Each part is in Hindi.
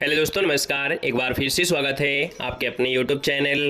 हेलो दोस्तों, नमस्कार। एक बार फिर से स्वागत है आपके अपने यूट्यूब चैनल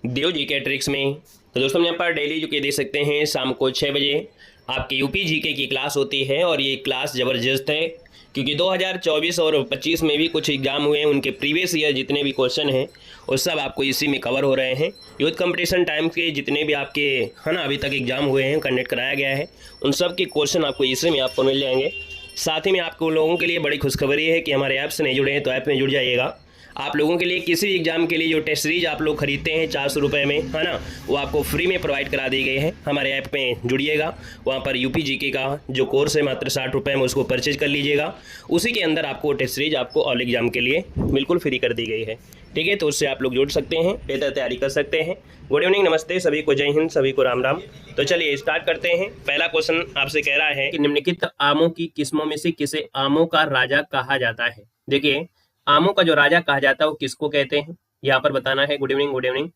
देव जी के ट्रिक्स में। तो दोस्तों, हम यहाँ पर डेली जो कि देख सकते हैं शाम को 6 बजे आपकी यूपी जीके की क्लास होती है और ये क्लास ज़बरदस्त है क्योंकि 2024 और 25 में भी कुछ एग्जाम हुए हैं। उनके प्रीवियस ईयर जितने भी क्वेश्चन हैं वो सब आपको इसी में कवर हो रहे हैं। यूथ कंपटीशन टाइम के जितने भी आपके है ना अभी तक एग्जाम हुए हैं, कंडक्ट कराया गया है, उन सब के क्वेश्चन आपको इसी में आपको मिल जाएंगे। साथ ही में आपको लोगों के लिए बड़ी खुशखबरी है कि हमारे ऐप से नहीं जुड़े हैं तो ऐप में जुड़ जाइएगा। आप लोगों के लिए किसी भी एग्जाम के लिए जो टेस्ट सीरीज आप लोग खरीदते हैं 400 रुपये में, है ना, वो आपको फ्री में प्रोवाइड करा दी गई है। हमारे ऐप में जुड़िएगा, वहाँ पर यूपी जीके का जो कोर्स है मात्र 60 रुपये में, उसको परचेज कर लीजिएगा। उसी के अंदर आपको टेस्ट सीरीज आपको ऑल एग्जाम के लिए बिल्कुल फ्री कर दी गई है। ठीक है, तो उससे आप लोग जुड़ सकते हैं, बेहतर तैयारी कर सकते हैं। गुड इवनिंग, नमस्ते सभी को, जय हिंद, सभी को राम राम। तो चलिए स्टार्ट करते हैं। पहला क्वेश्चन आपसे कह रहा है कि निम्नलिखित आमों की किस्मों में से किसे आमों का राजा कहा जाता है। देखिए, आमों का जो राजा कहा जाता है वो किसको कहते हैं, यहाँ पर बताना है। Good evening, good evening.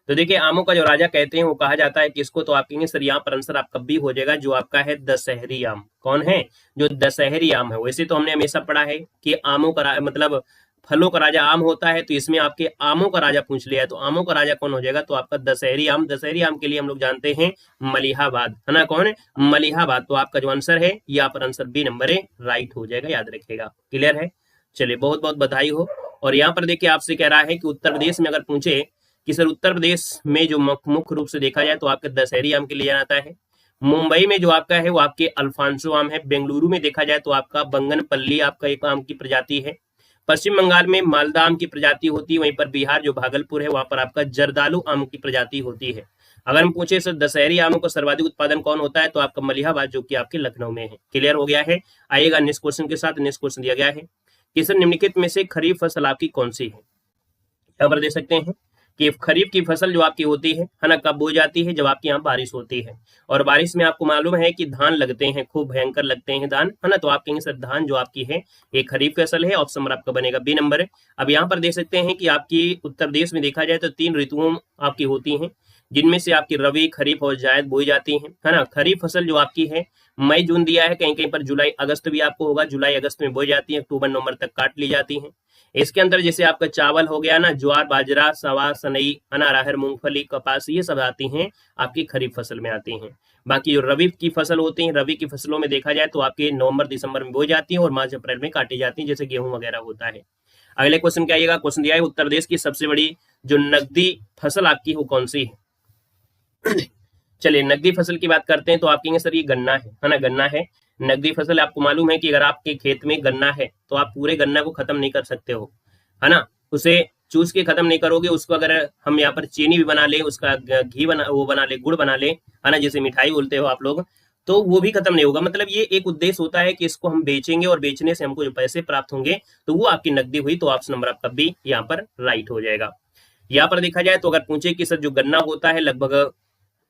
तो देखिए, आमों का जो राजा कहते हैं वो कहा जाता है किसको, तो आप कहेंगे सर यहाँ पर आंसर आपका बी हो जाएगा, जो आपका है दशहरी आम। कौन है? जो दशहरी आम है। वैसे तो हमने हमेशा पढ़ा है कि आमों का मतलब फलों का राजा आम होता है, तो इसमें आपके आमों का राजा पूछ लिया है, तो आमों का राजा कौन हो जाएगा, तो आपका दशहरी आम। दशहरी आम के लिए हम लोग जानते हैं मलिहाबाद, है ना। कौन है? मलिहाबाद। तो आपका जो आंसर है यहाँ पर आंसर बी नंबर है, राइट हो जाएगा, याद रखिएगा। क्लियर है? चलिए, बहुत बहुत बधाई हो। और यहाँ पर देखिए आपसे कह रहा है कि उत्तर प्रदेश में अगर पूछे कि सर उत्तर प्रदेश में जो मुख्य रूप से देखा जाए तो आपके दशहरी आम के लिए जाना है। मुंबई में जो आपका है वो आपके अल्फांसो आम है। बेंगलुरु में देखा जाए तो आपका बंगनपल्ली आपका एक आम की प्रजाति है। पश्चिम बंगाल में मालदा आम की प्रजाति होती है। वहीं पर बिहार जो भागलपुर है वहां पर आपका जर्दालू आम की प्रजाति होती है। अगर हम पूछे सर दशहरी आमों का सर्वाधिक उत्पादन कौन होता है, तो आपका मलिहाबाद जो कि आपके लखनऊ में है। क्लियर हो गया है? आइएगा नेक्स्ट क्वेश्चन के साथ। नेक्स्ट क्वेश्चन दिया गया है कि सर निम्नलिखित में से खरीफ फसल आपकी कौन सी है। यहाँ पर देख सकते हैं कि खरीफ की फसल जो आपकी होती है ना, कब बोई जाती है, जब आपके यहाँ बारिश होती है। और बारिश में आपको मालूम है कि धान लगते हैं, खूब भयंकर लगते हैं धान, है ना। तो आप कहेंगे सर धान जो आपकी है ये खरीफ फसल है। ऑप्शन नंबर आपका बनेगा बी नंबर है। अब यहाँ पर देख सकते हैं कि आपकी उत्तर प्रदेश में देखा जाए तो 3 ऋतुओं आपकी होती हैं, जिनमें से आपकी रवि, खरीफ और जायद बोई जाती है ना। खरीफ फसल जो आपकी है मई जून दिया है, कहीं कहीं पर जुलाई अगस्त भी आपको होगा, जुलाई अगस्त में बोई जाती है, अक्टूबर नवंबर तक काट ली जाती है। इसके अंदर जैसे आपका चावल हो गया ना, ज्वार, बाजरा, सवा, सनई, अनार, मूंगफली, कपास, ये सब आती हैं आपकी खरीफ फसल में आती हैं। बाकी जो रबी की फसल होती है, रबी की फसलों में देखा जाए तो आपके नवंबर दिसंबर में बोई जाती है और मार्च अप्रैल में काटी जाती है, जैसे गेहूं वगैरह होता है। अगले क्वेश्चन क्या आइएगा, क्वेश्चन दिया है उत्तर प्रदेश की सबसे बड़ी जो नकदी फसल आपकी वो कौन सी है। चलिए, नकदी फसल की बात करते हैं तो आप कहेंगे सर ये गन्ना है ना। गन्ना है नकदी फसल। आपको मालूम है कि अगर आपके खेत में गन्ना है तो आप पूरे गन्ना को खत्म नहीं कर सकते हो, है ना। उसे चूस के खत्म नहीं करोगे। उसको अगर हम यहाँ पर चीनी भी बना ले, उसका घी बना ले, गुड़ बना ले, है ना, जैसे मिठाई बोलते हो आप लोग, तो वो भी खत्म नहीं होगा। मतलब ये एक उद्देश्य होता है कि इसको हम बेचेंगे और बेचने से हमको जो पैसे प्राप्त होंगे तो वो आपकी नकदी हुई। तो ऑप्शन नंबर आपका बी यहाँ पर राइट हो जाएगा। यहाँ पर देखा जाए तो अगर पूछे कि सर जो गन्ना होता है लगभग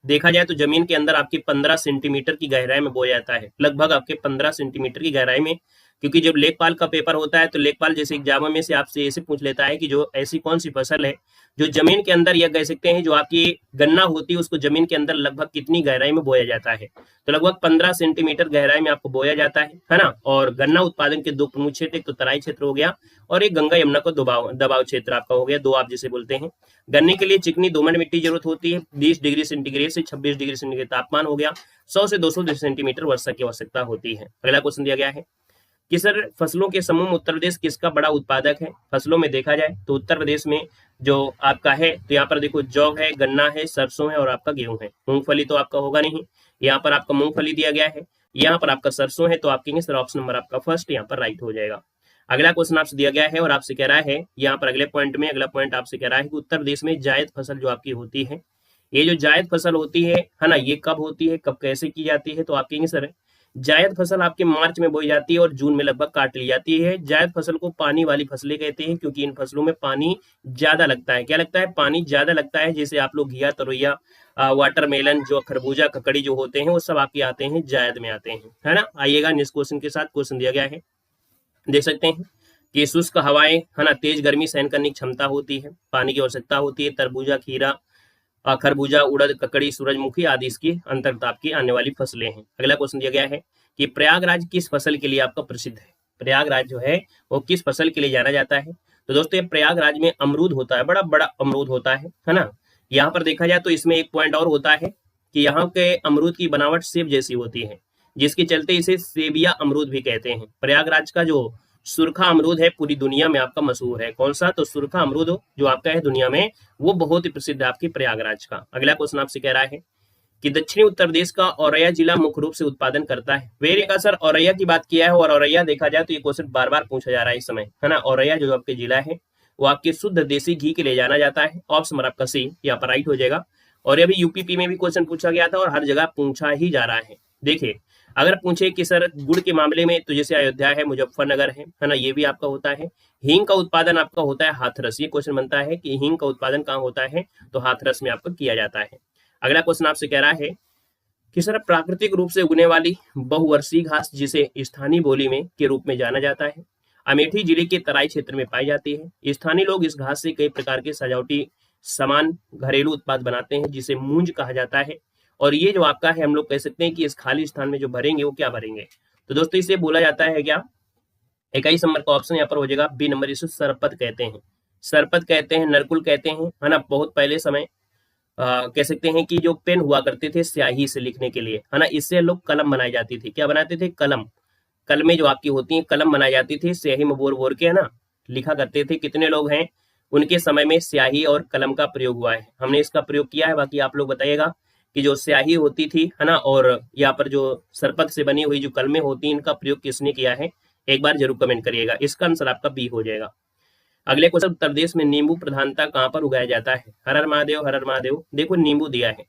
देखा जाए तो जमीन के अंदर आपकी 15 सेंटीमीटर की गहराई में बोया जाता है, लगभग आपके 15 सेंटीमीटर की गहराई में। क्योंकि जब लेखपाल का पेपर होता है तो लेखपाल जैसे एग्जाम में से आपसे ऐसे पूछ लेता है कि जो ऐसी कौन सी फसल है जो जमीन के अंदर, या कह सकते हैं जो आपकी गन्ना होती है उसको जमीन के अंदर लगभग कितनी गहराई में बोया जाता है, तो लगभग 15 सेंटीमीटर गहराई में आपको बोया जाता है ना। और गन्ना उत्पादन के 2 प्रमुख क्षेत्र, एक तो तराई क्षेत्र हो गया और एक गंगा यमुना को दबाव क्षेत्र आपका हो गया, 2 आप जिसे बोलते हैं। गन्ने के लिए चिकनी दोमट मिट्टी जरूरत होती है। 20 डिग्री सेंटीग्रेड से 26 डिग्री सेंटीग्रेड तापमान हो गया। 100 से 200 सेंटीमीटर वर्षा की आवश्यकता होती है। अगला क्वेश्चन दिया गया है कि सर फसलों के समूह में उत्तर प्रदेश किसका बड़ा उत्पादक है। फसलों में देखा जाए तो उत्तर प्रदेश में जो आपका है, तो यहाँ पर देखो जौ है, गन्ना है, सरसों है और आपका गेहूं है। मूंगफली तो आपका होगा नहीं, यहाँ पर आपका मूंगफली दिया गया है, यहाँ पर आपका सरसों है। तो आप कहेंगे सर ऑप्शन नंबर आपका फर्स्ट यहाँ पर राइट हो जाएगा। अगला क्वेश्चन आपसे दिया गया है और आपसे कह रहा है यहाँ पर अगले पॉइंट में, अगला पॉइंट आपसे कह रहा है कि उत्तर प्रदेश में जायद फसल जो आपकी होती है, ये जो जायद फसल होती है ना, ये कब होती है, कब कैसे की जाती है, तो आप कहेंगे सर जायद फसल आपके मार्च में बोई जाती है और जून में लगभग काट ली जाती है। जायद फसल को पानी वाली फसलें कहते हैं क्योंकि इन फसलों में पानी ज्यादा लगता है। क्या लगता है? पानी ज्यादा लगता है। जैसे आप लोग घिया, तरोइया, वाटरमेलन, जो खरबूजा, ककड़ी जो होते हैं वो सब आपके आते हैं जायद में आते हैं, है ना। आइएगा नेक्स्ट क्वेश्चन के साथ। क्वेश्चन दिया गया है, देख सकते हैं कि शुष्क हवाएं, है ना, तेज गर्मी सहन करने की क्षमता होती है, पानी की आवश्यकता होती है। तरबूजा, खीरा, खरबूजा, उड़द, ककड़ी, सूरजमुखी आदि इसकी अंतर्गत आपकी आने वाली फसलें हैं। अगला क्वेश्चन दिया गया है कि प्रयागराज किस फसल के लिए आपका प्रसिद्ध है। प्रयागराज जो है वो किस फसल के लिए जाना जाता है? तो दोस्तों ये प्रयागराज में अमरूद होता है, बड़ा बड़ा अमरूद होता है ना। यहाँ पर देखा जाए तो इसमें एक पॉइंट और होता है कि यहाँ के अमरूद की बनावट सेब जैसी होती है, जिसके चलते इसे सेबिया अमरूद भी कहते हैं। प्रयागराज का जो सुरखा अमरूद है पूरी दुनिया में आपका मशहूर है। कौन सा? तो सुरखा अमरूद जो आपका है दुनिया में, वो बहुत ही प्रसिद्ध है आपकी प्रयागराज का। अगला क्वेश्चन आपसे कह रहा है कि दक्षिणी उत्तर प्रदेश का औरैया जिला मुख्य रूप से उत्पादन करता है। वेरी का सर औरैया की बात किया है, और औरैया देखा जाए तो ये क्वेश्चन बार बार पूछा जा रहा है इस समय, है ना। औरैया जो आपके जिला है वो आपके शुद्ध देसी घी के लिए जाना जाता है। ऑप्शन आपका सी यहाँ पर राइट हो जाएगा। और ये भी यूपीपी में भी क्वेश्चन पूछा गया था और हर जगह पूछा ही जा रहा है। देखिए अगर पूछे कि सर गुड़ के मामले में तो जैसे अयोध्या है, मुजफ्फरनगर है ना, ये भी आपका होता है। हींग का उत्पादन आपका होता है हाथरस। ये क्वेश्चन बनता है कि हींग का उत्पादन कहाँ होता है, तो हाथरस में आपका किया जाता है। अगला क्वेश्चन आपसे कह रहा है कि सर प्राकृतिक रूप से उगने वाली बहुवर्षीय घास जिसे स्थानीय बोली में के रूप में जाना जाता है, अमेठी जिले के तराई क्षेत्र में पाई जाती है। स्थानीय लोग इस घास से कई प्रकार के सजावटी सामान, घरेलू उत्पाद बनाते हैं जिसे मूंज कहा जाता है। और ये जो आपका है हम लोग कह सकते हैं कि इस खाली स्थान में जो भरेंगे वो क्या भरेंगे, तो दोस्तों इसे बोला जाता है क्या? 21 नंबर का ऑप्शन यहाँ पर हो जाएगा बी नंबर, इसे सरपत कहते हैं। सरपत कहते हैं, नरकुल कहते हैं, है ना। बहुत पहले समय कह सकते हैं कि जो पेन हुआ करते थे स्याही से लिखने के लिए, है ना, इससे लोग कलम बनाई जाती थी। क्या बनाते थे? कलम। कलमें जो आपकी होती हैं कलम बनाई जाती थी, स्याही में बोर बोर के, है ना, लिखा करते थे। कितने लोग हैं उनके समय में स्याही और कलम का प्रयोग हुआ है? हमने इसका प्रयोग किया है। बाकी आप लोग बताइएगा कि जो स्याही होती थी, है ना, और यहाँ पर जो सरपत से बनी हुई जो कलमें होती हैं इनका प्रयोग किसने किया है, एक बार जरूर कमेंट करिएगा। इसका आंसर आपका बी हो जाएगा। अगले क्वेश्चन, उत्तर प्रदेश में नींबू प्रधानता कहाँ पर उगाया जाता है? हर हर महादेव, हर हर महादेव। देखो नींबू दिया है,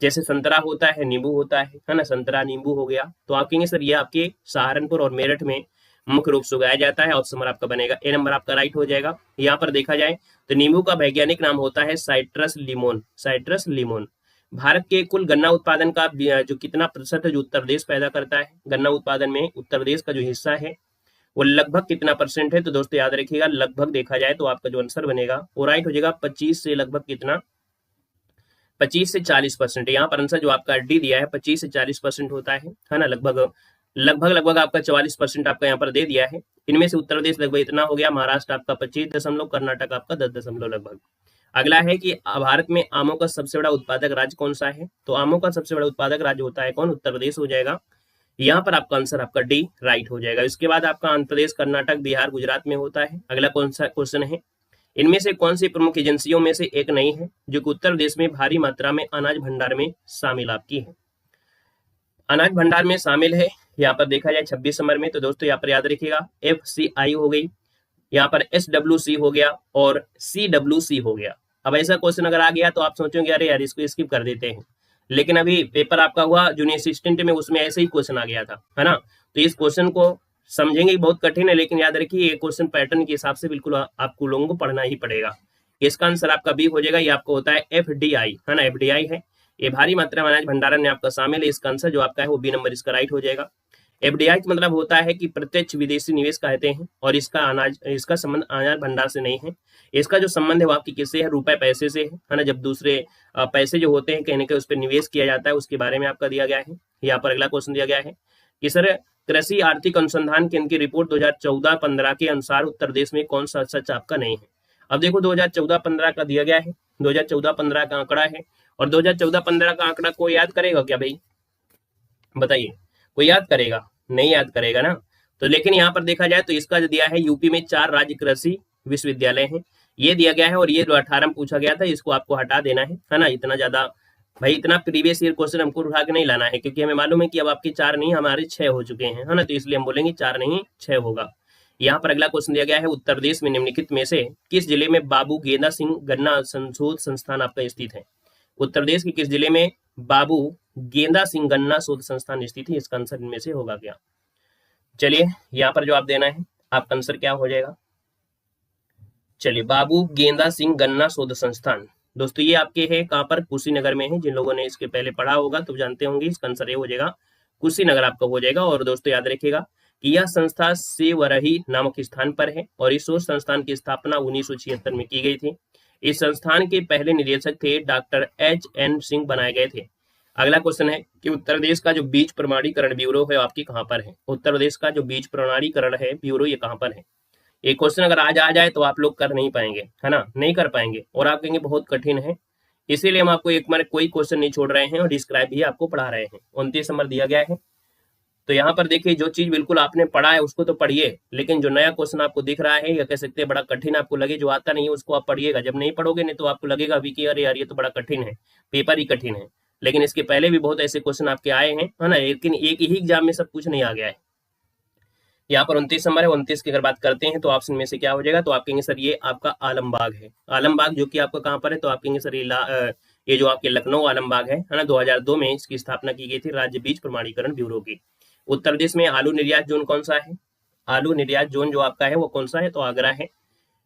जैसे संतरा होता है नींबू होता है ना, संतरा नींबू हो गया। तो आप कहेंगे सर ये आपके सहारनपुर और मेरठ में मुख्य रूप से उगाया जाता है। ऑप्शन आपका बनेगा ए नंबर आपका राइट हो जाएगा। यहाँ पर देखा जाए तो नींबू का वैज्ञानिक नाम होता है साइट्रस लिमोन। साइट्रस लिमोन। भारत के कुल गन्ना उत्पादन का जो कितना प्रतिशत है जो उत्तर प्रदेश पैदा करता है, गन्ना उत्पादन में उत्तर प्रदेश का जो हिस्सा है वो लगभग कितना परसेंट है? तो दोस्तों याद रखिएगा लगभग देखा जाए तो आपका जो आंसर बनेगा वो राइट हो जाएगा 25 से लगभग कितना, 25 से 40%। यहाँ पर आंसर जो आपका डी दिया है 25 से 40% होता है ना। लगभग लगभग लगभग आपका 44% आपका यहाँ पर दे दिया है। इनमें से उत्तर प्रदेश लगभग इतना हो गया, महाराष्ट्र आपका 25 कर्नाटक आपका 10 लगभग। अगला है कि भारत में आमों का सबसे बड़ा उत्पादक राज्य कौन सा है? तो आमों का सबसे बड़ा उत्पादक राज्य होता है कौन? उत्तर प्रदेश हो जाएगा। यहाँ पर आपका आंसर आपका डी राइट हो जाएगा। इसके बाद आपका आंध्र प्रदेश, कर्नाटक, बिहार, गुजरात में होता है। अगला कौन सा क्वेश्चन है, इनमें से कौन सी प्रमुख एजेंसियों में से एक नहीं है जो कि उत्तर प्रदेश में भारी मात्रा में अनाज भंडार में शामिल आपकी है? अनाज भंडार में शामिल है यहाँ पर देखा जाए 26 नंबर में, तो दोस्तों यहाँ पर याद रखिएगा FCI हो गई, यहाँ पर SWC हो गया और CWC हो गया। अब ऐसा क्वेश्चन अगर आ गया तो आप सोचोगे अरे यार इसको स्किप कर देते हैं, लेकिन अभी पेपर आपका हुआ जूनियर असिस्टेंट में, उसमें ऐसे ही क्वेश्चन आ गया था, है ना। तो इस क्वेश्चन को समझेंगे बहुत कठिन है, लेकिन याद रखिए ये क्वेश्चन पैटर्न के हिसाब से बिल्कुल आपको लोगों को पढ़ना ही पड़ेगा। इसका आंसर आपका बी हो जाएगा। ये आपको होता है FDI, है ना, FDI है ये भारी मात्रा में अनाज भंडारण में आपका शामिल है। इसका आंसर जो आपका है वो बी नंबर इसका राइट हो जाएगा। FDI का मतलब होता है कि प्रत्यक्ष विदेशी निवेश कहते हैं, और इसका संबंध अनाज भंडार से नहीं है। इसका जो संबंध है वो आपकी किससे है? रुपए पैसे से, है ना। जब दूसरे पैसे जो होते हैं कहीं ना कहीं उस पर निवेश किया जाता है, उसके बारे में आपका दिया गया है। यहाँ पर अगला क्वेश्चन दिया गया है कि सर कृषि आर्थिक अनुसंधान केंद्र की रिपोर्ट 2014-15 के अनुसार उत्तर प्रदेश में कौन सा सच आपका नहीं है? अब देखो 2014-15 का दिया गया है, 2014-15 का आंकड़ा है, और 2014-15 का आंकड़ा कोई याद करेगा क्या भाई? बताइए, कोई याद करेगा? नहीं याद करेगा ना। तो लेकिन यहाँ पर देखा जाए तो इसका जो दिया है यूपी में 4 राज्य कृषि विश्वविद्यालय हैं, ये दिया गया है, और ये 2018 में पूछा गया था, इसको आपको हटा देना है ना। इतना ज्यादा भाई इतना प्रीवियस ईयर क्वेश्चन हमको उठा के नहीं लाना है, क्योंकि हमें मालूम है कि अब आपके 4 नहीं हमारे 6 हो चुके हैं, है ना। तो इसलिए हम बोलेंगे 4 नहीं 6 होगा। यहाँ पर अगला क्वेश्चन दिया गया है उत्तर प्रदेश में निम्नलिखित में से किस जिले में बाबू गेंदा सिंह गन्ना संशोध संस्थान आपका स्थित है? उत्तर प्रदेश के किस जिले में बाबू गेंदा सिंह गन्ना शोध संस्थान स्थित है? इसका आंसर इनमें से होगा क्या? चलिए यहाँ पर जो आप देना है आपका आंसर क्या हो जाएगा? चलिए बाबू गेंदा सिंह गन्ना शोध संस्थान, दोस्तों ये आपके है कहाँ पर? कुशीनगर में है। जिन लोगों ने इसके पहले पढ़ा होगा तो जानते होंगे, इसका आंसर ये हो जाएगा कुशीनगर आपका हो जाएगा। और दोस्तों याद रखिएगा कि यह संस्था सेवरही नामक स्थान पर है, और इस शोध संस्थान की स्थापना 1976 में की गई थी। इस संस्थान के पहले निदेशक थे डॉक्टर HN सिंह बनाए गए थे। अगला क्वेश्चन है कि उत्तर प्रदेश का जो बीज प्रमाणीकरण ब्यूरो है आपकी कहाँ पर है। उत्तर प्रदेश का जो बीज प्रमाणीकरण है ब्यूरो ये कहाँ पर है। ये क्वेश्चन अगर आज आ जाए तो आप लोग कर नहीं पाएंगे, है ना, नहीं कर पाएंगे और आप कहेंगे बहुत कठिन है। इसीलिए हम आपको एक बार कोई क्वेश्चन नहीं छोड़ रहे हैं और डिस्क्राइब भी आपको पढ़ा रहे हैं। 29 नंबर दिया गया है। तो यहाँ पर देखिए जो चीज बिल्कुल आपने पढ़ा है उसको तो पढ़िए, लेकिन जो नया क्वेश्चन आपको दिख रहा है या कह सकते हैं बड़ा कठिन आपको लगे, जो आता नहीं है उसको आप पढ़िएगा। जब नहीं पढ़ोगे नहीं तो आपको लगेगा अभी कि अरे यार ये तो बड़ा कठिन है, पेपर ही कठिन है। लेकिन इसके पहले भी बहुत ऐसे क्वेश्चन आपके आए हैं, है ना, लेकिन एक ही एग्जाम में सब कुछ नहीं आ गया है। यहाँ पर 29 नंबर है। 29 की अगर बात करते हैं तो ऑप्शन में से क्या हो जाएगा, तो आप कहेंगे सर ये आपका आलमबाग है। आलमबाग जो कि आपका कहाँ पर है, तो आप कहेंगे सर ये जो आपके लखनऊ आलमबाग है ना, 2002 में इसकी स्थापना की गई थी राज्य बीज प्रमाणीकरण ब्यूरो की। उत्तर प्रदेश में आलू निर्यात जोन कौन सा है, आलू निर्यात जोन जो आपका है वो कौन सा है, तो आगरा है।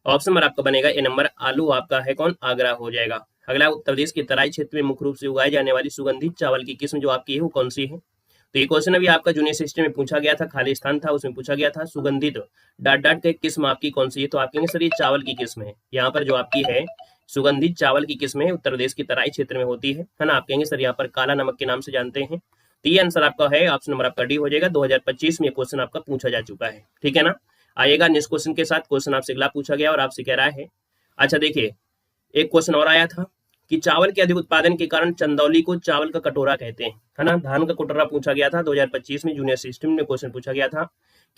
ऑप्शन नंबर आपका बनेगा ए नंबर, आलू आपका है कौन, आगरा हो जाएगा। अगला, उत्तर प्रदेश के तराई क्षेत्र में मुख्य रूप से उगाई जाने वाली सुगंधित चावल की किस्म जो आपकी है वो कौन सी है। तो ये क्वेश्चन अभी आपका जूनियर सिस्टम में पूछा गया था, खाली स्थान था उसमें पूछा गया था सुगंधित डाट डाट के किस्म आपकी कौन सी है, तो आप कहेंगे सर ये चावल की किस्म है। यहाँ पर जो आपकी है सुगंधित चावल की किस्म है उत्तर प्रदेश की तराई क्षेत्र में होती है ना। आप कहेंगे सर यहाँ पर काला नमक के नाम से जानते हैं। तो ये आंसर आपका है, ऑप्शन नंबर आपका डी हो जाएगा। 2025 में क्वेश्चन आपका पूछा जा चुका है, ठीक है ना। आएगा नेक्स्ट क्वेश्चन के साथ। क्वेश्चन आपसे अगला पूछा गया और आपसे कह रहा है, अच्छा देखिए एक क्वेश्चन और आया था कि चावल के अधिक उत्पादन के कारण चंदौली को चावल का कटोरा कहते हैं, है ना। धान का कटोरा पूछा गया था 2025 में, जूनियर सिस्टम में क्वेश्चन पूछा गया था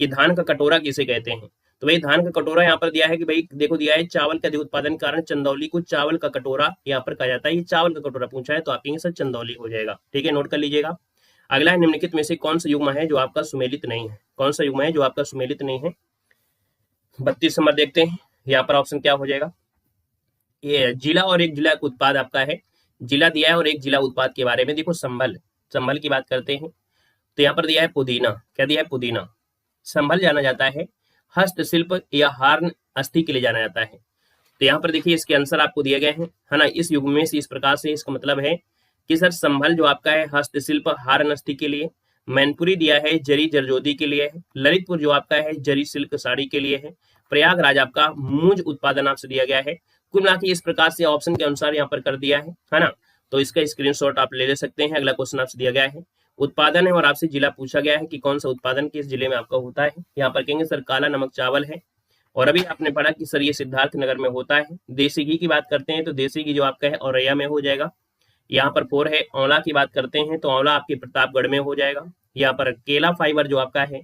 कि धान का कटोरा किसे कहते हैं। तो भाई धान का कटोरा यहाँ पर दिया है कि भाई देखो दिया है चावल के अधिक उत्पादन के कारण चंदौली को चावल का कटोरा यहाँ पर कहा जाता है। ये चावल का कटोरा पूछा है तो आप सर चंदौली हो जाएगा, ठीक है, नोट कर लीजिएगा। अगला है निम्नलिखित में से कौन सा युग्म है जो आपका सुमेलित नहीं है, कौन सा युग्म है जो आपका सुमेलित नहीं है। 32 नंबर देखते हैं, यहाँ पर ऑप्शन क्या हो जाएगा। ये जिला और एक जिला उत्पाद आपका है, जिला दिया है और एक जिला उत्पाद के बारे में देखो संभल, संभल की बात करते हैं तो यहाँ पर दिया है पुदीना, क्या दिया है पुदीना। संभल जाना जाता है हस्तशिल्प या हार्न अस्थि के लिए जाना जाता है। तो यहाँ पर देखिए इसके आंसर आपको दिए गए हैं, है ना। इस युग में से इस प्रकार से इसका मतलब है कि सर संभल जो आपका है हस्तशिल्प हार्न अस्थि के लिए, मैनपुरी दिया है जरी जरजोदी के लिए है, ललितपुर जो आपका है जरी सिल्क साड़ी के लिए है, प्रयागराज आपका मूंज उत्पादन आपसे दिया गया है। कुल मिला के इस प्रकार से ऑप्शन के अनुसार यहाँ पर कर दिया है ना। तो इसका स्क्रीनशॉट आप ले सकते हैं। अगला क्वेश्चन आपसे दिया गया है, उत्पादन है और आपसे जिला पूछा गया है कि कौन सा उत्पादन किस जिले में आपका होता है। यहाँ पर कहेंगे सर काला नमक चावल है, और अभी आपने पढ़ा कि सर ये सिद्धार्थ नगर में होता है। देसी घी की बात करते हैं तो देसी घी जो आपका है औरैया में हो जाएगा। यहाँ पर 4 है। औला की बात करते हैं तो औला आपके प्रतापगढ़ में हो जाएगा। यहाँ पर केला फाइबर जो आपका है,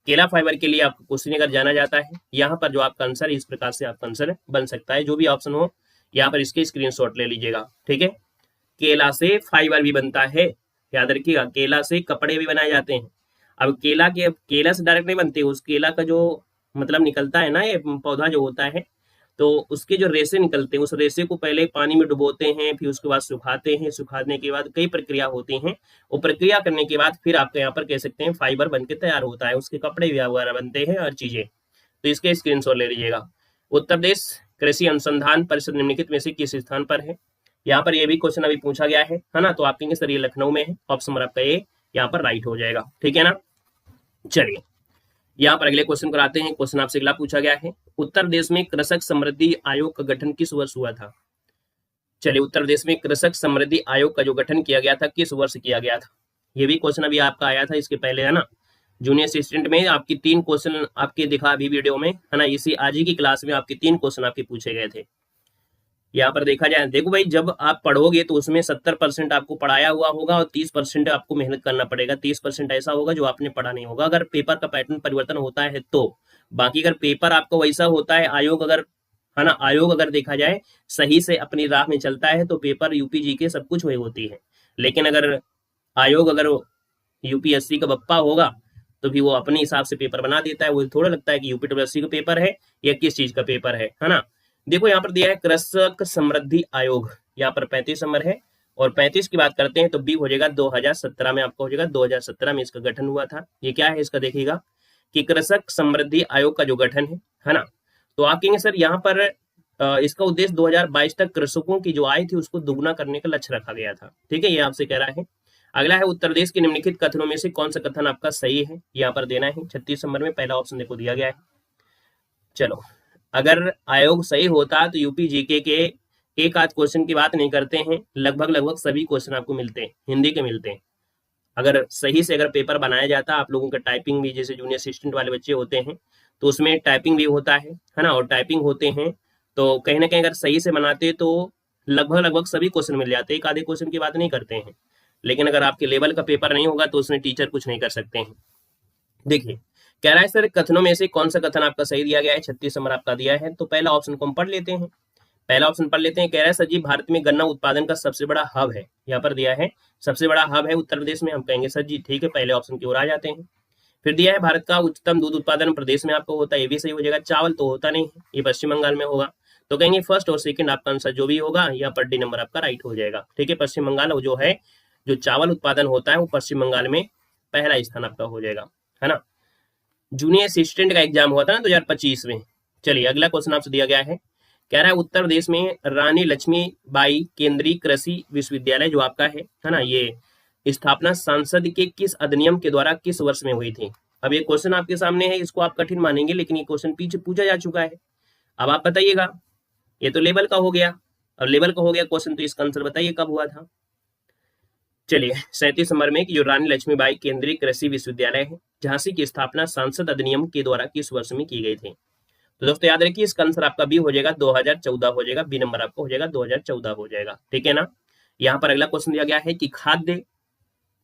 केला फाइबर के लिए आपको कुशीनगर जाना जाता है। यहाँ पर जो आपका आंसर इस प्रकार से आपका आंसर बन सकता है, जो भी ऑप्शन हो यहाँ पर इसके स्क्रीनशॉट ले लीजिएगा, ठीक है। केला से फाइबर भी बनता है, याद रखिएगा, केला से कपड़े भी बनाए जाते हैं। अब केला से डायरेक्ट नहीं बनते, उस केला का जो मतलब निकलता है ना, ये पौधा जो होता है, तो उसके जो रेशे निकलते हैं उस रेशे को पहले पानी में डुबोते हैं, फिर उसके बाद सुखाते हैं, सुखाने के बाद कई प्रक्रिया होती हैं। वो प्रक्रिया करने के बाद फिर आपके यहाँ पर कह सकते हैं फाइबर बनके तैयार होता है, उसके कपड़े भी वगैरह बनते हैं और चीजें। तो इसके स्क्रीनशॉट ले लीजिएगा। उत्तर प्रदेश कृषि अनुसंधान परिषद निम्नलिखित में से किस स्थान पर है। यहाँ पर ये भी क्वेश्चन अभी पूछा गया है ना। तो आप कहेंगे सर ये लखनऊ में है, ऑप्शन नंबर आपका ए यहाँ पर राइट हो जाएगा, ठीक है ना। चलिए यहाँ पर अगले क्वेश्चन कराते हैं। क्वेश्चन आपसे अगला पूछा गया है, उत्तर प्रदेश में कृषक समृद्धि आयोग का गठन किस वर्ष हुआ था। चलिए उत्तर प्रदेश में कृषक समृद्धि आयोग का जो गठन किया गया था किस वर्ष किया गया था। ये भी क्वेश्चन अभी आपका आया था इसके पहले, है ना। जूनियर असिस्टेंट में आपकी 3 क्वेश्चन आपके दिखा अभी वीडियो में, है ना। इसी आज ही की क्लास में आपके 3 क्वेश्चन आपके पूछे गए थे। यहाँ पर देखा जाए, देखो भाई जब आप पढ़ोगे तो उसमें 70% आपको पढ़ाया हुआ होगा और 30% आपको मेहनत करना पड़ेगा। 30% ऐसा होगा जो आपने पढ़ा नहीं होगा, अगर पेपर का पैटर्न परिवर्तन होता है तो। बाकी अगर पेपर आपका वैसा होता है, आयोग अगर, है ना, आयोग अगर देखा जाए सही से अपनी राह में चलता है तो पेपर यूपीजी के सब कुछ वही होती है। लेकिन अगर आयोग अगर यूपीएससी का बप्पा होगा तो भी वो अपने हिसाब से पेपर बना देता है। वो थोड़ा लगता है कि यूपीएससी का पेपर है या किस चीज का पेपर है ना। देखो यहाँ पर दिया है कृषक समृद्धि आयोग, यहाँ पर 35 नंबर है, और 35 की बात करते हैं तो बी हो जाएगा 2017 में आपका हो जाएगा। 2017 में इसका गठन हुआ था। ये क्या है इसका देखिएगा कि कृषक समृद्धि आयोग का जो गठन है ना। तो आप कहेंगे सर यहाँ पर इसका उद्देश्य 2022 तक कृषकों की जो आय थी उसको दुगुना करने का लक्ष्य रखा गया था, ठीक है, ये आपसे कह रहा है। अगला है उत्तर प्रदेश के निम्नलिखित कथनों में से कौन सा कथन आपका सही है, यहाँ पर देना है। 36 नंबर में पहला ऑप्शन देखो दिया गया है। चलो, अगर आयोग सही होता तो यूपी जीके के एक आध क्वेश्चन की बात नहीं करते हैं, लगभग सभी क्वेश्चन आपको मिलते हैं, हिंदी के मिलते हैं। अगर सही से अगर पेपर बनाया जाता, आप लोगों का टाइपिंग भी, जैसे जूनियर असिस्टेंट वाले बच्चे होते हैं तो उसमें टाइपिंग भी होता है ना, और टाइपिंग होते हैं तो कहीं ना कहीं अगर सही से बनाते तो लगभग सभी क्वेश्चन मिल जाते हैं, एक आधे क्वेश्चन की बात नहीं करते हैं। लेकिन अगर आपके लेवल का पेपर नहीं होगा तो उसमें टीचर कुछ नहीं कर सकते हैं। देखिए कह रहा है सर कथनों में से कौन सा कथन आपका सही दिया गया है, 36 नंबर आपका दिया है। तो पहला ऑप्शन को हम पढ़ लेते हैं। पहला ऑप्शन पढ़ लेते हैं। कह रहा है सर जी भारत में गन्ना उत्पादन का सबसे बड़ा हब है, यहाँ पर दिया है सबसे बड़ा हब है उत्तर प्रदेश में। हम कहेंगे सर जी ठीक है, पहले ऑप्शन की ओर आ जाते हैं। फिर दिया है भारत का उच्चतम दूध उत्पादन प्रदेश में आपको होता है, ये भी सही हो जाएगा। चावल तो होता नहीं है, ये पश्चिम बंगाल में होगा। तो कहेंगे फर्स्ट और सेकंड आपका आंसर जो भी होगा यहाँ पर डी नंबर आपका राइट हो जाएगा। ठीक है, पश्चिम बंगाल जो है, जो चावल उत्पादन होता है वो पश्चिम बंगाल में पहला स्थान आपका हो जाएगा, है ना। जूनियर असिस्टेंट का एग्जाम हुआ था ना 2025 में। चलिए अगला क्वेश्चन आपसे दिया गया है। कह रहा है उत्तर प्रदेश में रानी लक्ष्मीबाई केंद्रीय कृषि विश्वविद्यालय जो आपका है ना, ये स्थापना सांसद के किस अधिनियम के द्वारा किस वर्ष में हुई थी। अब ये क्वेश्चन आपके सामने है, इसको आप कठिन मानेंगे लेकिन ये क्वेश्चन पीछे पूछा जा चुका है। अब आप बताइएगा, ये तो लेवल का हो गया, अब लेवल का हो गया क्वेश्चन, तो इसका आंसर बताइए कब हुआ था। चलिए 37 नंबर में कि जो रानी लक्ष्मीबाई केंद्रीय कृषि विश्वविद्यालय है, झांसी की स्थापना सांसद अधिनियम के द्वारा किस वर्ष में की गई थी। तो दोस्तों याद रखिए इसका आंसर आपका बी हो जाएगा, 2014 हो जाएगा। बी नंबर आपका हो जाएगा 2014 हो जाएगा। ठीक है ना। यहाँ पर अगला क्वेश्चन दिया गया है कि खाद्य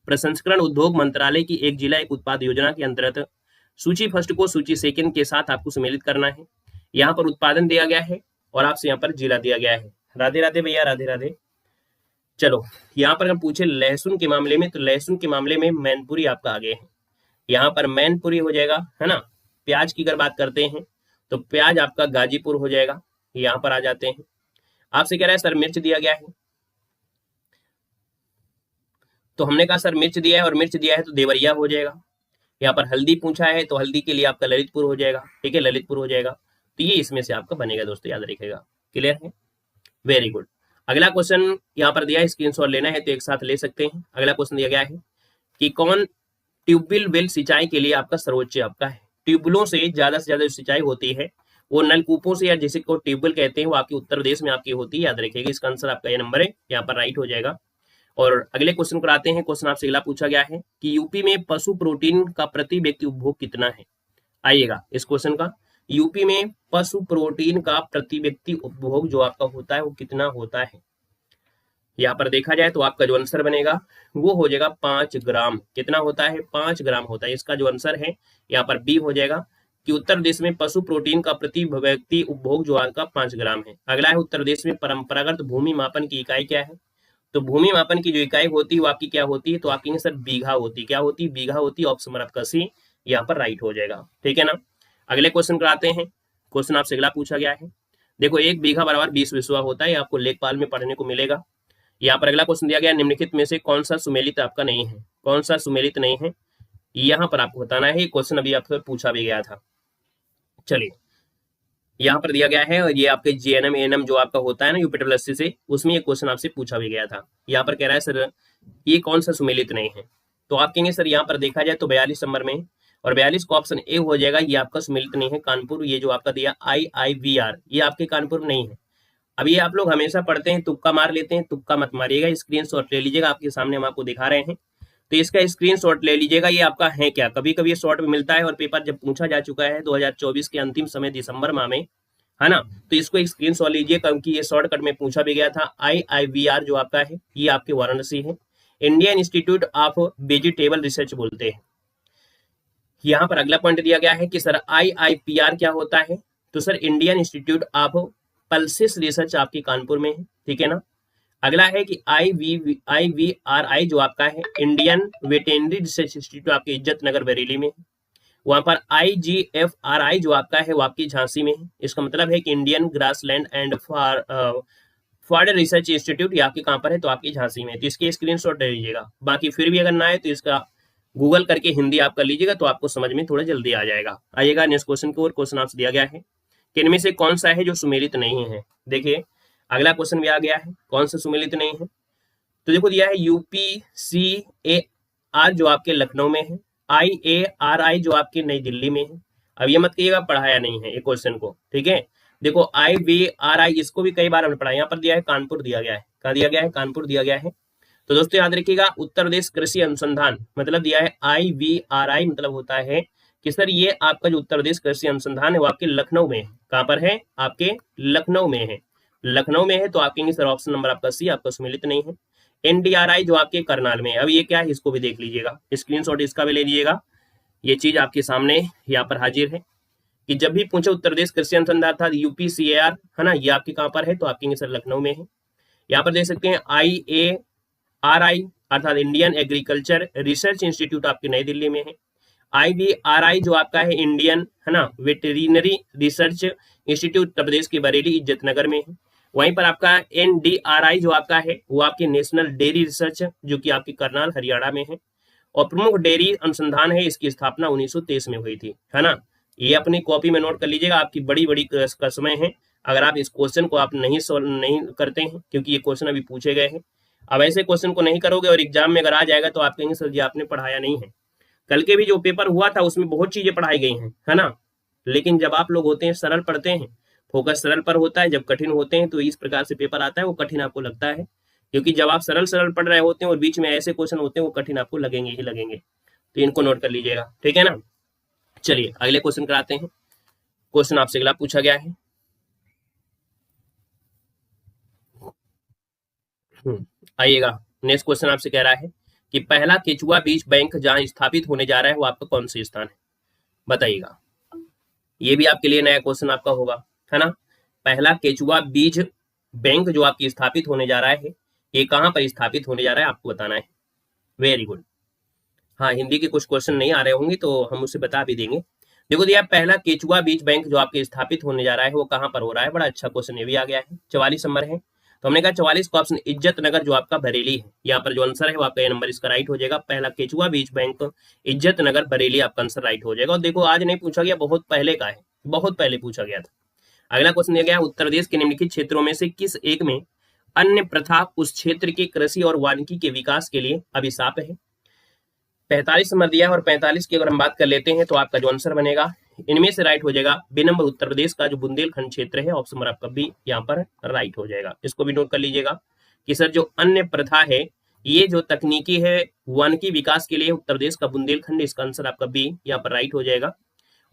प्रसंस्करण उद्योग मंत्रालय की एक जिला एक उत्पाद योजना के अंतर्गत सूची फर्स्ट को सूची सेकंड के साथ आपको सम्मिलित करना है। यहाँ पर उत्पादन दिया गया है और आपसे यहाँ पर जिला दिया गया है। राधे राधे भैया, राधे राधे। चलो यहाँ पर हम पूछे लहसुन के मामले में, तो लहसुन के मामले में मैनपुरी आपका आगे है, यहाँ पर मैनपुरी हो जाएगा, है ना। प्याज की अगर बात करते हैं तो प्याज आपका गाजीपुर हो जाएगा, यहाँ पर आ जाते हैं। आपसे कह रहा है सर मिर्च दिया गया है, तो हमने कहा सर मिर्च दिया है और मिर्च दिया है तो देवरिया हो जाएगा। यहाँ पर हल्दी पूछा है तो हल्दी के लिए आपका ललितपुर हो जाएगा। ठीक है, ललितपुर हो जाएगा। तो ये इसमें से आपका बनेगा दोस्तों, याद रखिएगा। क्लियर है, वेरी गुड। अगला क्वेश्चन यहाँ पर दिया है, स्क्रीनशॉट लेना है तो एक साथ ले सकते हैं। अगला क्वेश्चन दिया गया है कि कौन ट्यूबवेल वेल सिंचाई के लिए आपका सर्वोच्च आपका है। ट्यूबवेलों से ज्यादा सिंचाई होती है वो नलकूपों से, या जिसे को ट्यूबवेल कहते हैं, वो आपकी उत्तर प्रदेश में आपकी होती है, याद रखिएगा। इसका आंसर आपका ये नंबर है, यहाँ पर राइट हो जाएगा। और अगले क्वेश्चन को आते हैं। क्वेश्चन आपसे अगला पूछा गया है कि यूपी में पशु प्रोटीन का प्रति व्यक्ति उपभोग कितना है। आइएगा इस क्वेश्चन का, यूपी में पशु प्रोटीन का प्रति व्यक्ति उपभोग जो आपका होता है वो कितना होता है। यहाँ पर देखा जाए तो आपका जो आंसर बनेगा वो हो जाएगा 5 ग्राम। कितना होता है, 5 ग्राम होता है। इसका जो आंसर है यहाँ पर बी हो जाएगा कि उत्तर प्रदेश में पशु प्रोटीन का प्रति व्यक्ति उपभोग जो आपका 5 ग्राम है। अगला है उत्तर प्रदेश में परंपरागत भूमि मापन की इकाई क्या है। तो भूमि मापन की जो इकाई होती है वो आपकी क्या होती है, तो आपकी सर बीघा होती है। क्या होती है, बीघा होती है। ऑप्शन आपका सी यहाँ पर राइट हो जाएगा। ठीक है ना। अगले क्वेश्चन कराते हैं। क्वेश्चन आपसे अगला पूछा गया है, देखो 1 बीघा बराबर 20 विश्वा होता है, आपको लेखपाल में पढ़ने को मिलेगा। यहाँ पर अगला क्वेश्चन दिया गया, निम्नलिखित में से कौन सा सुमेलित आपका नहीं है। कौन सा सुमेलित नहीं है, यहाँ पर आपको बताना है। क्वेश्चन अभी आपसे पूछा भी गया था। चलिए यहाँ पर दिया गया है, और ये आपके जीएनएम एएनएम जो आपका होता है ना यूपीडब्ल्यूएससी से, उसमें ये क्वेश्चन आपसे पूछा भी गया था। यहाँ पर कह रहा है सर ये कौन सा सुमेलित नहीं है, तो आप कहेंगे सर यहाँ पर देखा जाए तो 42 नंबर में, और 42 को ऑप्शन ए हो जाएगा, ये आपका सुमेलित नहीं है। कानपुर, ये जो आपका दिया IIVR, ये आपके कानपुर में नहीं है। अब ये आप लोग हमेशा पढ़ते हैं, तुक्का मार लेते हैं, तुक्का मत मारिएगा। स्क्रीनशॉट ले लीजिएगा, आपके सामने हम आपको दिखा रहे हैं, तो इसका स्क्रीनशॉट ले लीजिएगा। ये आपका है क्या, कभी कभी शॉर्ट में मिलता है, और पेपर जब पूछा जा चुका है 2024 के अंतिम समय दिसंबर माह में, है ना, तो इसको एक स्क्रीनशॉट लीजिए, क्योंकि ये शॉर्टकट में पूछा भी गया था। IIVR जो आपका है ये आपके वाराणसी है, Indian institute of vegetable research बोलते हैं। यहाँ पर अगला पॉइंट दिया गया है कि सर IIPR क्या होता है, तो sir Indian institute of pulses research आपकी कानपुर में है। ठीक है ना। अगला है कि IVRI जो आपका है इंडियन वेटेनरी रिसर्च इंस्टीट्यूट आपके इज्जत नगर बरेली में है। वहां पर IGFRI जो आपका है वो आपकी झांसी में है। इसका मतलब है कि Indian grassland and fodder research institute ये आपके कहाँ पर है, तो आपकी झांसी में है। तो इसके स्क्रीनशॉट ले लीजिएगा। बाकी फिर भी अगर ना है तो इसका गूगल करके हिंदी आप कर लीजिएगा, तो आपको समझ में थोड़ा जल्दी आ जाएगा। आइएगा नेक्स्ट क्वेश्चन को, और क्वेश्चन आपसे दिया गया है कि इनमें से कौन सा है जो सुमेलित नहीं है। देखिए अगला क्वेश्चन भी आ गया है, कौन सा सुमेलित नहीं है, तो देखो दिया है UPCAR जो आपके लखनऊ में है, IARI जो आपके नई दिल्ली में है। अब ये मत कहिएगा पढ़ाया नहीं है ये क्वेश्चन को, ठीक है। देखो IVRI इसको भी कई बार हमने पढ़ा, यहाँ पर दिया है कानपुर दिया गया है, कहाँ दिया गया है, कानपुर दिया गया है। तो दोस्तों याद रखिएगा, उत्तर प्रदेश कृषि अनुसंधान मतलब दिया है IVRI, मतलब होता है कि सर ये आपका जो उत्तर प्रदेश कृषि अनुसंधान है वो आपके लखनऊ में है। कहाँ पर है, आपके लखनऊ में है। लखनऊ में है तो आपके सर ऑप्शन नंबर आपका सी, आपका सुमिलित नहीं है। NDRI जो आपके करनाल में है, अब ये क्या है इसको भी देख लीजिएगा, स्क्रीनशॉट इसका भी ले लीजिएगा। ये चीज आपके सामने यहाँ पर हाजिर है कि जब भी पूछे उत्तर प्रदेश कृषि अनुसंधान था UPCAR है ना, ये आपके कहाँ पर है, तो आपके सर लखनऊ में है। यहाँ पर देख सकते हैं IARI अर्थात इंडियन एग्रीकल्चर रिसर्च इंस्टीट्यूट आपकी नई दिल्ली में है। IVRI जो आपका है इंडियन है ना veterinary research institute Uttar Pradesh के बरेली इज्जतनगर में है। वहीं पर आपका NDRI जो आपका है वो आपकी नेशनल डेयरी रिसर्च जो कि आपकी करनाल हरियाणा में है। और प्रमुख डेयरी अनुसंधान है, इसकी स्थापना 1923 में हुई थी, है ना। ये अपनी कॉपी में नोट कर लीजिएगा, आपकी बड़ी बड़ी कसमें हैं अगर आप इस क्वेश्चन को आप नहीं करते हैं, क्योंकि ये क्वेश्चन अभी पूछे गए हैं। अब ऐसे क्वेश्चन को नहीं करोगे और एग्जाम में अगर आ जाएगा तो आप कहेंगे सर जी आपने पढ़ाया नहीं है। कल के भी जो पेपर हुआ था उसमें बहुत चीजें पढ़ाई गई हैं, है ना। लेकिन जब आप लोग होते हैं सरल पढ़ते हैं, फोकस सरल पर होता है, जब कठिन होते हैं तो इस प्रकार से पेपर आता है, वो कठिन आपको लगता है। क्योंकि जब आप सरल सरल पढ़ रहे होते हैं और बीच में ऐसे क्वेश्चन होते हैं वो कठिन आपको लगेंगे ही लगेंगे। तो इनको नोट कर लीजिएगा, ठीक है ना। चलिए अगले क्वेश्चन कराते हैं। क्वेश्चन आपसे अगला पूछा गया है, आइएगा। नेक्स्ट क्वेश्चन आपसे कह रहा है कि पहला केचुआ बीज बैंक जहां स्थापित होने जा रहा है वो आपका कौन सी स्थान है, बताइएगा। ये भी आपके लिए नया क्वेश्चन आपका होगा, है ना। पहला केचुआ बीज बैंक जो आपकी स्थापित होने जा रहा है ये कहां पर स्थापित होने जा रहा है आपको बताना है। Very good. हाँ, हिंदी के कुछ क्वेश्चन नहीं आ रहे होंगे तो हम उसे बता भी देंगे। देखो दिया पहला केचुआ बीज बैंक जो आपके स्थापित होने जा रहा है वो कहां पर हो रहा है, बड़ा अच्छा क्वेश्चन ये भी आ गया है। 44 नंबर है, तो हमने कहा 44 का ऑप्शन इज्जत नगर जो आपका बरेली है, यहाँ पर जो आंसर है वो आपका ये नंबर इसका राइट हो जाएगा। पहला केचुआ बीज बैंक इज्जत नगर बरेली आपका आंसर राइट हो जाएगा। और देखो आज नहीं पूछा गया, बहुत पहले का है, बहुत पहले पूछा गया था। अगला क्वेश्चन दिया गया उत्तर प्रदेश के निम्नलिखित क्षेत्रों में से किस एक में अन्य प्रथा उस क्षेत्र के कृषि और वानिकी के विकास के लिए अभिशाप है। 45 नंबर दिया है और 45 की अगर हम बात कर लेते हैं तो आपका जो आंसर बनेगा इनमें से राइट हो जाएगा बी नंबर, उत्तर प्रदेश का जो बुंदेलखंड क्षेत्र है, ऑप्शन नंबर आपका बी यहाँ पर राइट हो जाएगा। इसको भी नोट कर लीजिएगा कि सर जो अन्य प्रथा है ये जो तकनीकी है वानिकी विकास के लिए उत्तर प्रदेश का बुंदेलखंड, इसका आंसर आपका बी यहाँ पर राइट हो जाएगा।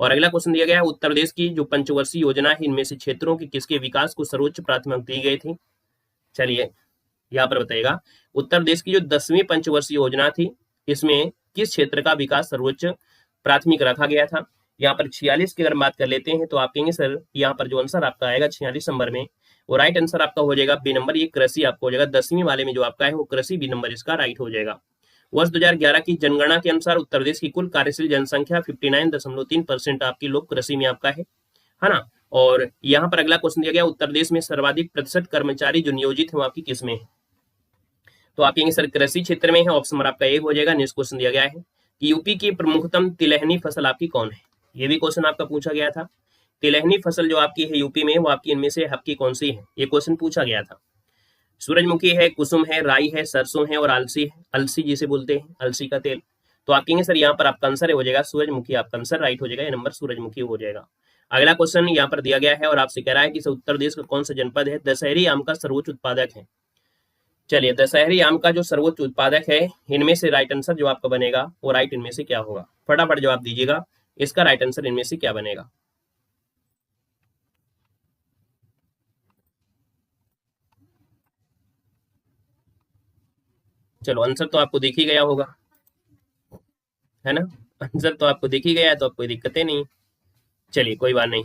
और अगला क्वेश्चन दिया गया है उत्तर प्रदेश की जो पंचवर्षीय योजना है इनमें से क्षेत्रों की किसके विकास को सर्वोच्च प्राथमिकता दी गई थी। चलिए यहाँ पर बताइएगा उत्तर प्रदेश की जो 10वीं पंचवर्षीय योजना थी इसमें किस क्षेत्र का विकास सर्वोच्च प्राथमिक रखा गया था। यहाँ पर 46 की अगर बात कर लेते हैं तो आप कहेंगे सर यहाँ पर जो आंसर आपका आएगा 46 नंबर में वो राइट आंसर आपका हो जाएगा बी नंबर, ये कृषि आपको हो जाएगा। 10वीं वाले में जो आपका है वो कृषि बी नंबर इसका राइट हो जाएगा। वर्ष 2011 की जनगणना के अनुसार उत्तर प्रदेश की कुल कार्यशील जनसंख्या 59.3% आपकी लोग कृषि में आपका है ना। और यहाँ पर अगला क्वेश्चन दिया गया उत्तर प्रदेश में सर्वाधिक प्रतिशत कर्मचारी जो नियोजित है वो आपकी किस में है, तो आप कहेंगे सर कृषि क्षेत्र में है, ऑप्शन नंबर आपका एक हो जाएगा। नेक्स्ट क्वेश्चन दिया गया है कि यूपी की प्रमुखतम तिलहनी फसल आपकी कौन है, ये भी क्वेश्चन आपका पूछा गया था। तिलहनी फसल जो आपकी है यूपी में वो आपकी इनमें से आपकी कौन सी है, ये क्वेश्चन पूछा गया था। सूरजमुखी है, कुसुम है, राई है, सरसों है और अलसी है, अलसी जिसे बोलते हैं अलसी का तेल। तो आप कहेंगे सर यहाँ पर आपका आंसर हो जाएगा सूरजमुखी, आपका आंसर राइट हो जाएगा, ये नंबर सूरजमुखी हो जाएगा। अगला क्वेश्चन यहाँ पर दिया गया है और आपसे कह रहा है कि उत्तर प्रदेश का कौन सा जनपद है दशहरी आम का सर्वोच्च उत्पादक है। चलिए दशहरी आम का जो सर्वोच्च उत्पादक है इनमें से राइट आंसर जो आपका बनेगा वो राइट इनमें से क्या होगा, फटाफट जवाब दीजिएगा, इसका राइट आंसर इनमें से क्या बनेगा। चलो आंसर तो आपको दिख ही गया होगा, है ना। आंसर तो आपको दिख ही गया है तो आपको कोई दिक्कतें नहीं। चलिए कोई बात नहीं।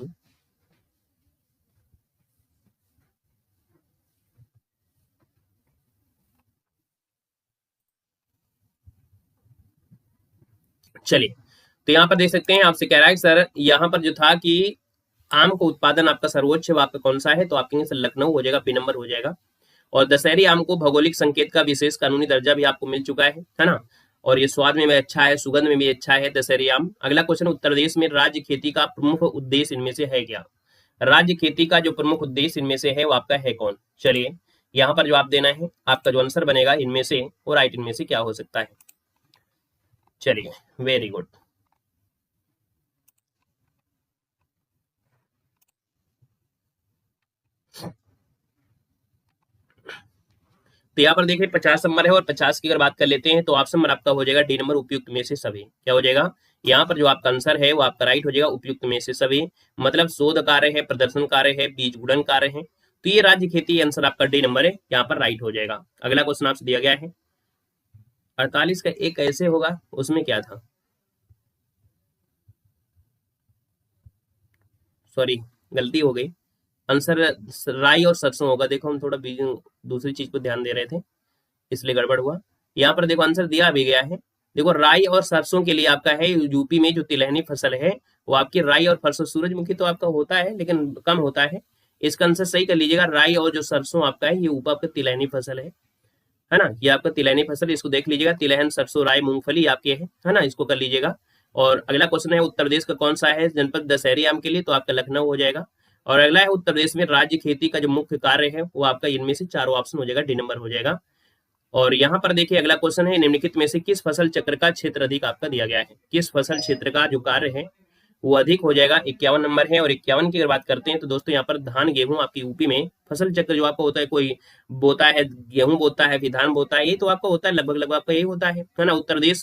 चलिए तो यहाँ पर देख सकते हैं आपसे कह रहा है सर यहाँ पर जो था कि आम का उत्पादन आपका सर्वोच्च आपका कौन सा है, तो आप कहेंगे सर लखनऊ हो जाएगा, बी नंबर हो जाएगा। और दशहरी आम को भौगोलिक संकेत का विशेष कानूनी दर्जा भी आपको मिल चुका है ना। और ये स्वाद में भी अच्छा है, सुगंध में भी अच्छा है दशहरी आम। अगला क्वेश्चन उत्तर प्रदेश में राज्य खेती का प्रमुख उद्देश्य इनमें से है क्या, राज्य खेती का जो प्रमुख उद्देश्य इनमें से है वो आपका है कौन। चलिए यहाँ पर जवाब देना है, आपका जो आंसर बनेगा इनमें से और राइट इनमें से क्या हो सकता है। चलिए वेरी गुड। तो यहाँ पर देखिए 50 नंबर है और 50 की अगर बात कर लेते हैं तो ऑप्शन नंबर आपका हो जाएगा डी नंबर, उपयुक्त में से सभी। क्या हो जाएगा, यहाँ पर जो आपका आंसर है वो आपका राइट हो जाएगा, उपयुक्त में से सभी। मतलब शोध कार्य है, प्रदर्शन कार्य है, बीज गुणन कार्य है, तो ये राज्य खेती आंसर आपका डी नंबर है, यहाँ पर राइट हो जाएगा। अगला क्वेश्चन आपसे दिया गया है 48 का एक कैसे होगा, उसमें क्या था, सॉरी गलती हो गई, आंसर राई और सरसों होगा। देखो हम थोड़ा दूसरी चीज को ध्यान दे रहे थे इसलिए गड़बड़ हुआ। यहाँ पर देखो आंसर दिया भी गया है। देखो राई और सरसों के लिए आपका है यूपी में जो तिलहनी फसल है वो आपकी राई और सरसों, सूरजमुखी तो आपका होता है लेकिन कम होता है। इसका आंसर सही कर लीजिएगा, राई और जो सरसों आपका है ये ऊपर आपका तिलहनी फसल है ना, ये आपका तिलहनी फसल, इसको देख लीजिएगा, तिलहन सरसों राई मूंगफली आपके है ना, इसको कर लीजिएगा। और अगला क्वेश्चन है उत्तर प्रदेश का कौन सा है जनपद दशहरी आम के लिए, तो आपका लखनऊ हो जाएगा। और अगला है उत्तर प्रदेश में राज्य खेती का जो मुख्य कार्य है वो आपका इनमें से चारों ऑप्शन हो जाएगा, डी नंबर हो जाएगा। और यहाँ पर देखिए अगला क्वेश्चन है निम्नलिखित में से किस फसल चक्र का क्षेत्र अधिक आपका दिया गया है, किस फसल क्षेत्र का जो कार्य है वो अधिक हो जाएगा, 51 नंबर है। और 51 की अगर बात करते हैं तो दोस्तों यहाँ पर धान गेहूं आपकी यूपी में फसल चक्र जो आपका होता है, कोई बोता है गेहूं बोता है फिर धान बोता है, ये तो आपका होता है लगभग लगभग आपका यही होता है ना। उत्तर प्रदेश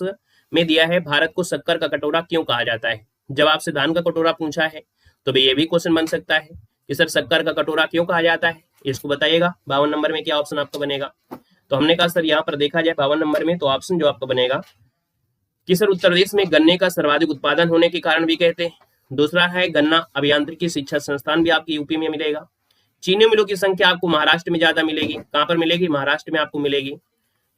में दिया है भारत को शक्कर का कटोरा क्यों कहा जाता है। जब आपसे धान का कटोरा पूछा है तो ये भी क्वेश्चन बन सकता है कि सर शक्कर का कटोरा क्यों कहा जाता है, इसको बताइएगा। 52 नंबर में क्या ऑप्शन आपका बनेगा, तो हमने कहा सर यहाँ पर देखा जाए 52 नंबर में तो ऑप्शन जो आपका बनेगा कि सर उत्तर प्रदेश में गन्ने का सर्वाधिक उत्पादन होने के कारण भी कहते हैं। दूसरा है गन्ना अभियांत्रिकी शिक्षा संस्थान भी आपकी यूपी में मिलेगा। चीनी मिलों की संख्या आपको महाराष्ट्र में ज्यादा मिलेगी, कहां पर मिलेगी, महाराष्ट्र में आपको मिलेगी।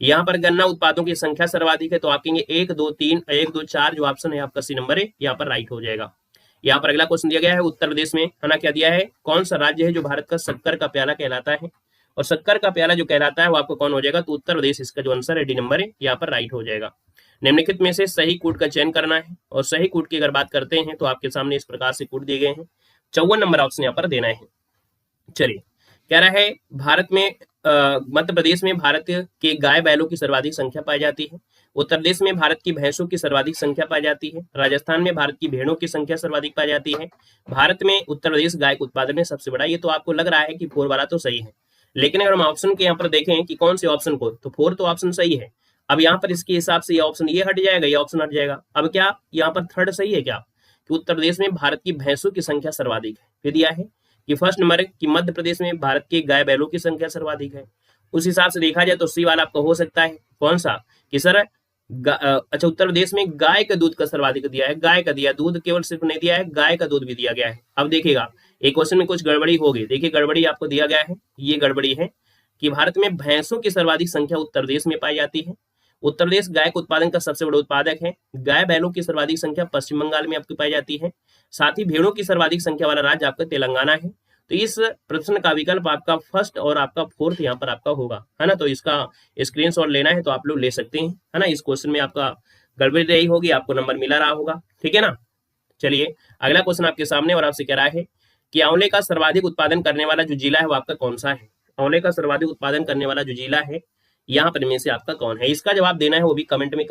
यहाँ पर गन्ना उत्पादों की संख्या सर्वाधिक है, तो आप कहेंगे 1 2 3 1 2 4 जो ऑप्शन है आपका सी नंबर है, यहाँ पर राइट हो जाएगा। यहाँ पर अगला क्वेश्चन दिया गया है उत्तर प्रदेश में है ना, क्या दिया है, कौन सा राज्य है जो भारत का शक्कर का प्याला कहलाता है। और शक्कर का प्याला जो कहलाता है वो आपको कौन हो जाएगा, तो उत्तर प्रदेश इसका जो आंसर है डी नंबर है, यहाँ पर राइट हो जाएगा। निम्नलिखित में से सही कूट का चयन करना है, और सही कूट की अगर बात करते हैं तो आपके सामने इस प्रकार से कूट दिए गए हैं, 54 नंबर ऑप्शन यहाँ पर देना है। चलिए कह रहा है भारत में मध्य प्रदेश में भारत के गाय बैलों की सर्वाधिक संख्या पाई जाती है, उत्तर प्रदेश में भारत की भैंसों की सर्वाधिक संख्या पाई जाती है, राजस्थान में भारत की भेड़ों की संख्या सर्वाधिक पाई जाती है, भारत में उत्तर प्रदेश गाय के उत्पादन में सबसे बड़ा। ये तो आपको लग रहा है कि 4 वाला तो सही है, लेकिन अगर हम ऑप्शन के यहाँ पर देखें कि कौन से ऑप्शन को, तो 4 तो ऑप्शन सही है। अब यहाँ पर इसके हिसाब से ये ऑप्शन ये हट जाएगा, ये ऑप्शन हट जाएगा। अब क्या यहाँ पर थर्ड सही है क्या, कि उत्तर प्रदेश में भारत की भैंसों की संख्या सर्वाधिक है। फिर दिया है कि फर्स्ट नंबर कि मध्य प्रदेश में भारत के गाय बैलों की संख्या सर्वाधिक है। उस हिसाब से देखा जाए तो सी वाला आपका हो सकता है कौन सा, कि सर अच्छा उत्तर प्रदेश में गाय का दूध का सर्वाधिक दिया है, गाय का दिया, दूध केवल सिर्फ नहीं दिया है, गाय का दूध भी दिया गया है। अब देखिएगा एक क्वेश्चन में कुछ गड़बड़ी होगी, देखिए गड़बड़ी आपको दिया गया है, ये गड़बड़ी है कि भारत में भैंसों की सर्वाधिक संख्या उत्तर प्रदेश में पाई जाती है, उत्तर प्रदेश गाय के उत्पादन का सबसे बड़ा उत्पादक है, गाय बैलों की सर्वाधिक संख्या पश्चिम बंगाल में आपकी पाई जाती है, साथ ही भेड़ों की सर्वाधिक संख्या वाला राज्य आपका तेलंगाना है। तो इस प्रश्न का विकल्प आपका फर्स्ट और आपका फोर्थ यहाँ पर आपका होगा, है ना। तो इसका स्क्रीनशॉट लेना है तो आप लोग ले सकते हैं, है ना। इस क्वेश्चन में आपका गड़बड़ी रही होगी, आपको नंबर मिला रहा होगा, ठीक है ना। चलिए अगला क्वेश्चन आपके सामने और आपसे कह रहा है कि आंवले का सर्वाधिक उत्पादन करने वाला जो जिला है वो आपका कौन सा है। आंवले का सर्वाधिक उत्पादन करने वाला जो जिला है यहाँ पर इनमें से आपका कौन है, इसका जवाब देना है वो भी कमेंट में कर